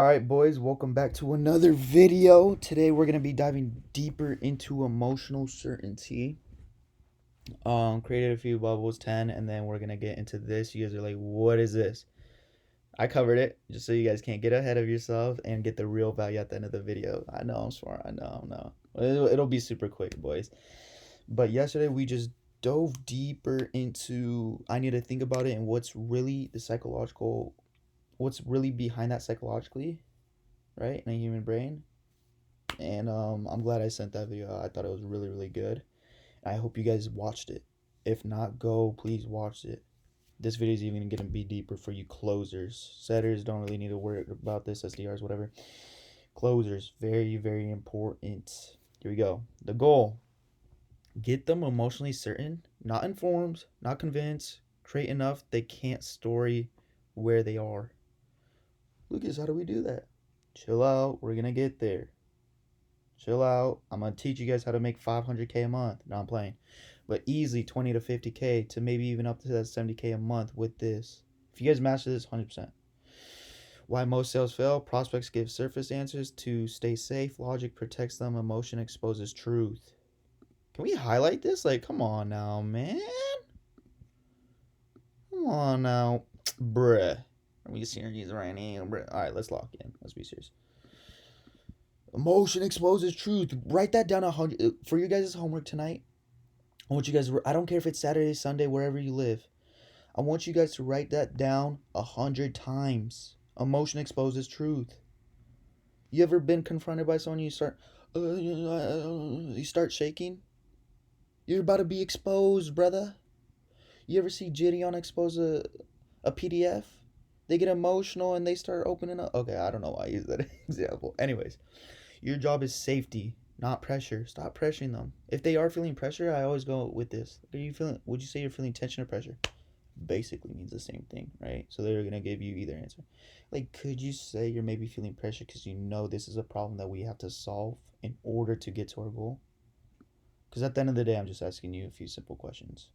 Alright boys, welcome back to another video. Today we're going to be diving deeper into emotional certainty. Created a few bubbles, 10, and then we're going to get into this. You guys are like, what is this? I covered it, just so you guys can't get ahead of yourself and get the real value at the end of the video. I know, I'm smart, I know. It'll be super quick, boys. But yesterday we just dove deeper into, I need to think about it and what's really what's really behind that psychologically, right, in a human brain. And I'm glad I sent that video out. I thought it was really, really good. I hope you guys watched it. If not, go please watch it. This video is even gonna be deeper for you closers. Setters don't really need to worry about this, SDRs, whatever. Closers, very, very important. Here we go. The goal: get them emotionally certain, not informed, not convinced. Create enough they can't story where they are. Lucas, how do we do that? Chill out. We're gonna get there. Chill out. I'm gonna teach you guys how to make 500K a month. No, I'm playing, but easily 20 to 50K to maybe even up to that 70K a month with this. If you guys master this, 100%. Why most sales fail: prospects give surface answers to stay safe. Logic protects them. Emotion exposes truth. Can we highlight this? Like, come on now, man. Come on now, bruh. Are we serious right now, bruh? All right, let's lock in. Let's be serious. Emotion exposes truth. Write that down 100 for you guys' homework tonight. I want you guys. I don't care if it's Saturday, Sunday, wherever you live. I want you guys to write that down 100 times. Emotion exposes truth. You ever been confronted by someone? You start shaking. You're about to be exposed, brother. You ever see Gideon expose a PDF? They get emotional and they start opening up. Okay, I don't know why I use that example. Anyways, your job is safety, not pressure. Stop pressuring them. If they are feeling pressure, I always go with this. Would you say you're feeling tension or pressure? Basically means the same thing, right? So they're going to give you either answer. Like, could you say you're maybe feeling pressure because you know this is a problem that we have to solve in order to get to our goal? Because at the end of the day, I'm just asking you a few simple questions.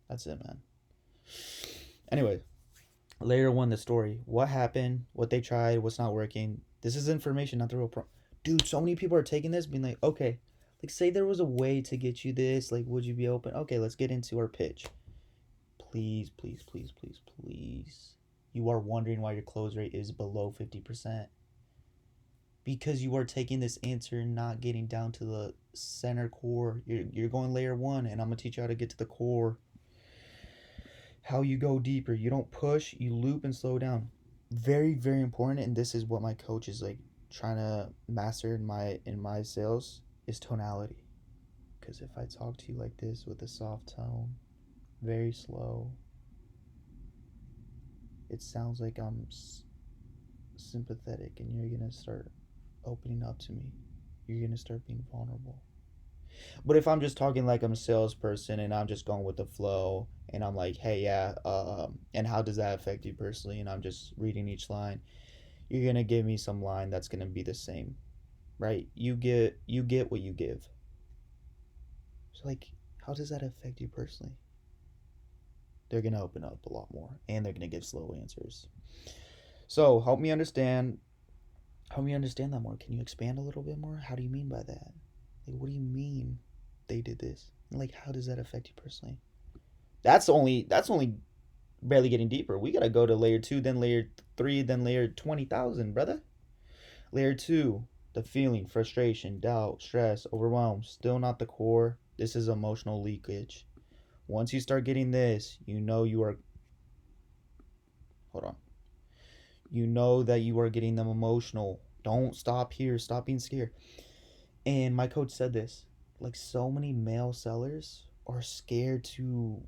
That's it, man. Anyway, layer one, the story. What happened? What they tried? What's not working? This is information, not the real problem. Dude, so many people are taking this being like, okay, like, say there was a way to get you this, like, would you be open? Okay, let's get into our pitch. Please, please, please, please, please. You are wondering why your close rate is below 50%. Because you are taking this answer and not getting down to the center core. You're going layer one, and I'm going to teach you how to get to the core. How you go deeper. You don't push, you loop and slow down. Very, very important, and this is what my coach is like trying to master in my sales, is tonality. Because if I talk to you like this with a soft tone, very slow, it sounds like I'm sympathetic, and you're gonna start opening up to me. You're gonna start being vulnerable. But if I'm just talking like I'm a salesperson and I'm just going with the flow and I'm like, hey, yeah, and how does that affect you personally? And I'm just reading each line, you're gonna give me some line that's gonna be the same, right? You get what you give. So like, how does that affect you personally? They're gonna open up a lot more and they're gonna give slow answers. So help me understand that more. Can you expand a little bit more? How do you mean by that? Like, what do you mean they did this? And like, how does that affect you personally? That's only barely getting deeper. We gotta go to layer two, then layer three, then layer 20,000, brother. Layer two, the feeling, frustration, doubt, stress, overwhelm, still not the core. This is emotional leakage. Once you start getting this, you know you are. Hold on. You know that you are getting them emotional. Don't stop here. Stop being scared. And my coach said this. Like, so many male sellers are scared to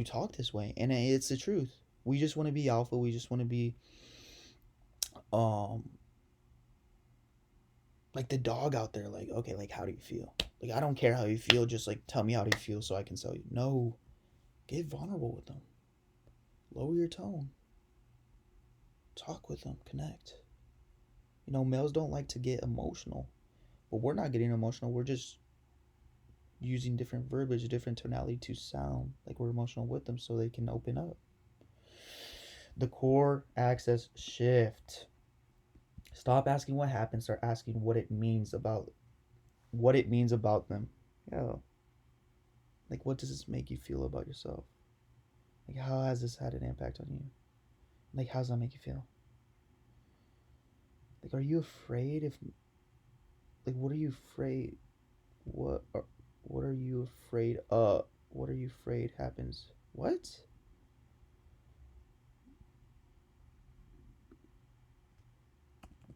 talk this way, and it's the truth. We just want to be alpha. We just want to be um like the dog out there. Like, okay, like, how do you feel? Like, I don't care how you feel, just like tell me how do you feel so I can sell you. No, get vulnerable with them. Lower your tone. Talk with them. Connect. Males don't like to get emotional, but we're not getting emotional. We're just using different verbiage, different tonality to sound like we're emotional with them so they can open up. The core access shift. Stop asking what happened. Start asking what it means about them. Yo, like what does this make you feel about yourself? Like how has this had an impact on you? Like how does that make you feel? Like are you afraid if like what are you afraid what are, what are you afraid of? What are you afraid happens? What?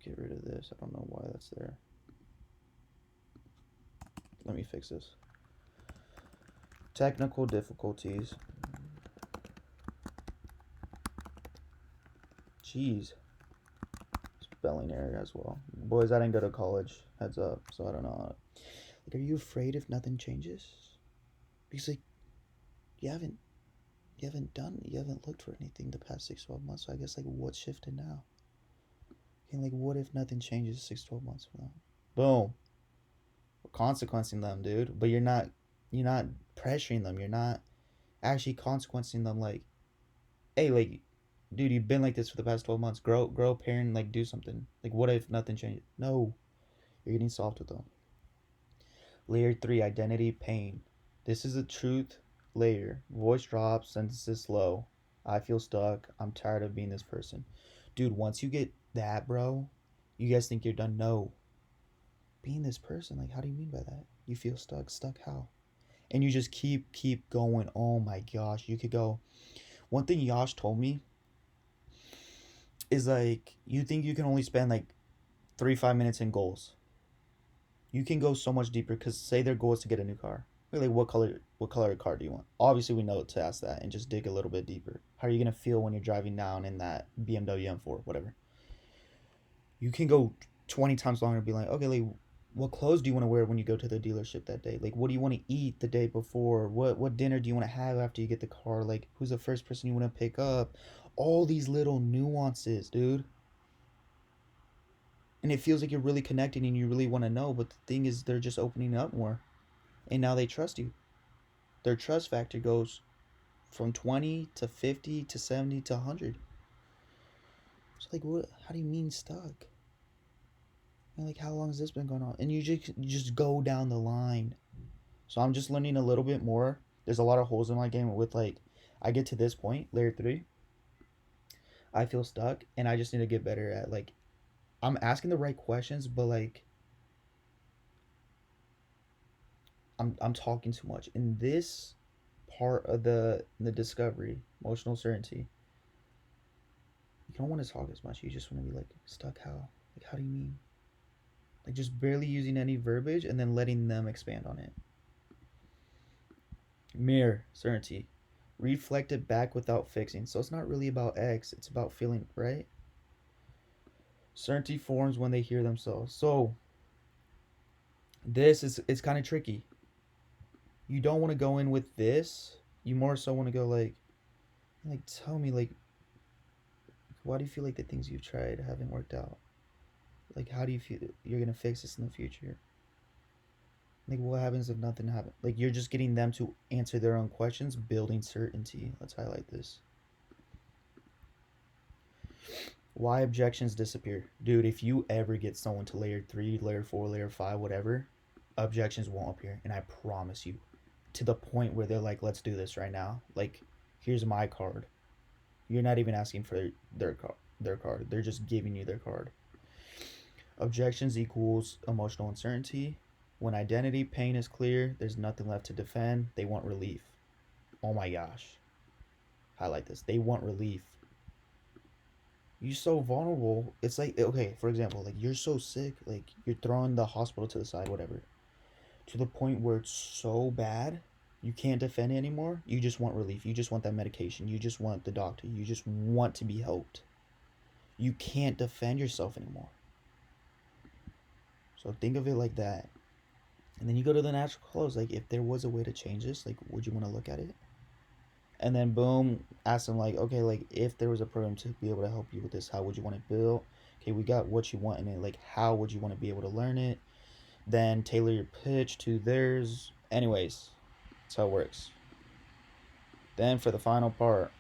Get rid of this. I don't know why that's there. Let me fix this. Technical difficulties. Jeez. Spelling error as well. Boys, I didn't go to college. Heads up. So I don't know. Like, are you afraid if nothing changes? Because like you haven't you haven't looked for anything the past 6-12 months. So I guess like what's shifted now? And like what if nothing changes 6-12 months from now? Boom. We're consequencing them, dude. But you're not pressuring them. You're not actually consequencing them like, hey, like dude, you've been like this for the past 12 months. Grow, parent, like do something. Like what if nothing changes? No. You're getting soft with them. Layer 3, identity, pain. This is a truth layer. Voice drops, sentences slow. I feel stuck. I'm tired of being this person. Dude, once you get that, bro, you guys think you're done. No. Being this person, like, how do you mean by that? You feel stuck. Stuck how? And you just keep going. Oh my gosh. You could go. One thing Yash told me is like, you think you can only spend like 3-5 minutes in goals. You can go so much deeper because say their goal is to get a new car. Like what color car do you want? Obviously we know to ask that and just dig a little bit deeper. How are you gonna feel when you're driving down in that BMW M4, whatever? You can go 20 times longer and be like, okay, like what clothes do you want to wear when you go to the dealership that day? Like what do you want to eat the day before? What dinner do you want to have after you get the car? Like who's the first person you want to pick up? All these little nuances, dude. And it feels like you're really connecting and you really want to know, but the thing is they're just opening up more. And now they trust you. Their trust factor goes from 20 to 50 to 70 to 100. It's like, what? How do you mean stuck? And like, how long has this been going on? And you just go down the line. So I'm just learning a little bit more. There's a lot of holes in my game with like, I get to this point, layer 3. I feel stuck, and I just need to get better at like, I'm asking the right questions, but like, I'm talking too much. In this part of the discovery, emotional certainty, you don't want to talk as much. You just want to be like, stuck how? Like, how do you mean? Like, just barely using any verbiage and then letting them expand on it. Mirror, certainty. Reflect it back without fixing. So it's not really about X, it's about feeling, right? Certainty forms when they hear themselves. So this is it's kind of tricky. You don't want to go in with this. You more so want to go like tell me like why do you feel like the things you've tried haven't worked out? Like how do you feel you're gonna fix this in the future? Like what happens if nothing happens? Like you're just getting them to answer their own questions, building certainty. Let's highlight this. Why objections disappear. Dude, if you ever get someone to layer 3, layer 4, layer 5, whatever, objections won't appear. And I promise you, to the point where they're like, let's do this right now. Like, here's my card. You're not even asking for their card. They're just giving you their card. Objections equals emotional uncertainty. When identity pain is clear, there's nothing left to defend. They want relief. Oh my gosh. Highlight this. They want relief. You're so vulnerable. It's like, okay, for example, like you're so sick, like you're throwing the hospital to the side, whatever, to the point where it's so bad, you can't defend it anymore. You just want relief. You just want that medication. You just want the doctor. You just want to be helped. You can't defend yourself anymore. So think of it like that. And then you go to the natural close. Like, if there was a way to change this, like, would you want to look at it? And then, boom, ask them, like, okay, like, if there was a program to be able to help you with this, how would you want it built? Okay, we got what you want in it. Like, how would you want to be able to learn it? Then tailor your pitch to theirs. Anyways, that's how it works. Then for the final part,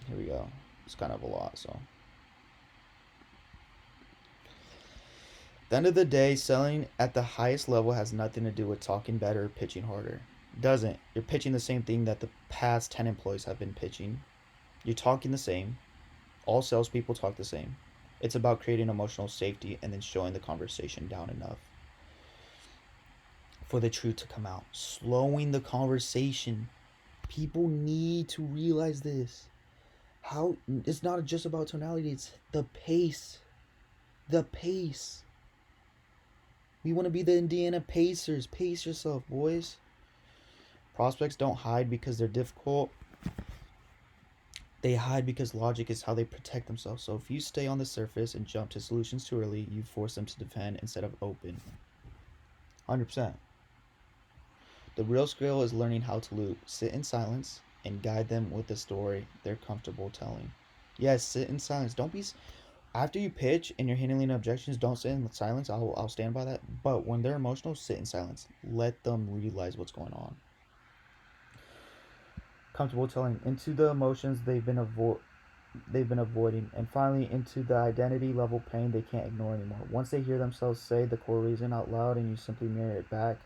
here we go. It's kind of a lot, so the end of the day, selling at the highest level has nothing to do with talking better or pitching harder. It doesn't. You're pitching the same thing that the past 10 employees have been pitching. You're talking the same. All salespeople talk the same. It's about creating emotional safety and then showing the conversation down enough for the truth to come out. Slowing the conversation. People need to realize this. How it's not just about tonality, it's the pace. The pace. We want to be the Indiana Pacers. Pace yourself, boys. Prospects don't hide because they're difficult. They hide because logic is how they protect themselves. So if you stay on the surface and jump to solutions too early, you force them to defend instead of open. 100%. The real skill is learning how to loop. Sit in silence and guide them with the story they're comfortable telling. Yes, sit in silence. Don't be... After you pitch and you're handling objections, don't sit in silence. I'll stand by that. But when they're emotional, sit in silence. Let them realize what's going on. Comfortable telling into the emotions they've been avoiding, and finally into the identity level pain they can't ignore anymore. Once they hear themselves say the core reason out loud and you simply mirror it back,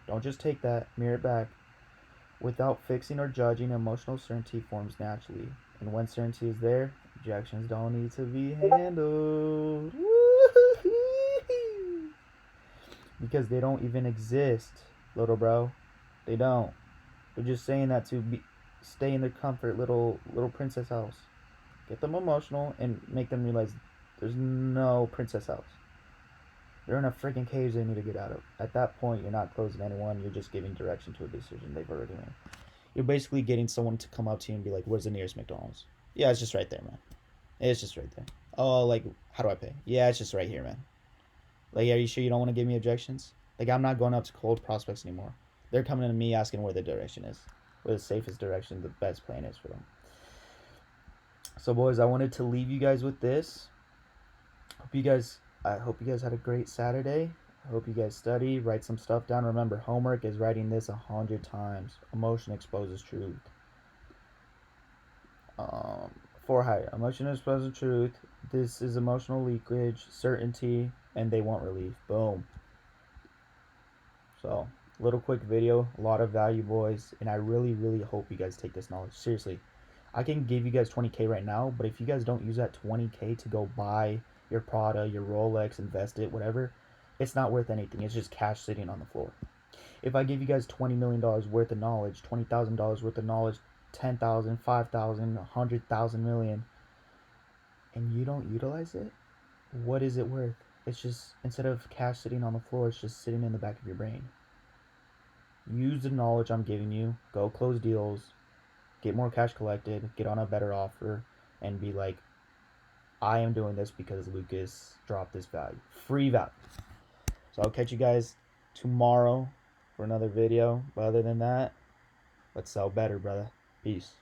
don't just take that, mirror it back. Without fixing or judging, emotional certainty forms naturally. And when certainty is there, objections don't need to be handled. Because they don't even exist, little bro. They don't. They're just saying that to stay in their comfort little princess house. Get them emotional and make them realize there's no princess house. They're in a freaking cage they need to get out of. At that point, you're not closing anyone. You're just giving direction to a decision they've already made. You're basically getting someone to come up to you and be like, where's the nearest McDonald's? Yeah, it's just right there, man. It's just right there. Oh, like, how do I pay? Yeah, it's just right here, man. Like, are you sure you don't want to give me objections? Like, I'm not going up to cold prospects anymore. They're coming to me asking where the direction is. Where the safest direction, the best plan is for them. So, boys, I wanted to leave you guys with this. I hope you guys had a great Saturday. I hope you guys study, write some stuff down. Remember, homework is writing this 100 times. Emotion exposes truth. For height, emotion exposes truth. This is emotional leakage, certainty, and they want relief. Boom. So, little quick video, a lot of value, boys, and I really, really hope you guys take this knowledge seriously. I can give you guys 20K right now, but if you guys don't use that 20K to go buy your Prada, your Rolex, invest it, whatever, it's not worth anything. It's just cash sitting on the floor. If I give you guys $20 million worth of knowledge, $20,000 worth of knowledge, 10,000, 5,000, 100,000 million, and you don't utilize it, what is it worth? It's just, instead of cash sitting on the floor, it's just sitting in the back of your brain. Use the knowledge I'm giving you. Go close deals. Get more cash collected. Get on a better offer. And be like, I am doing this because Lucas dropped this value. Free value. So I'll catch you guys tomorrow for another video. But other than that, let's sell better, brother. Peace.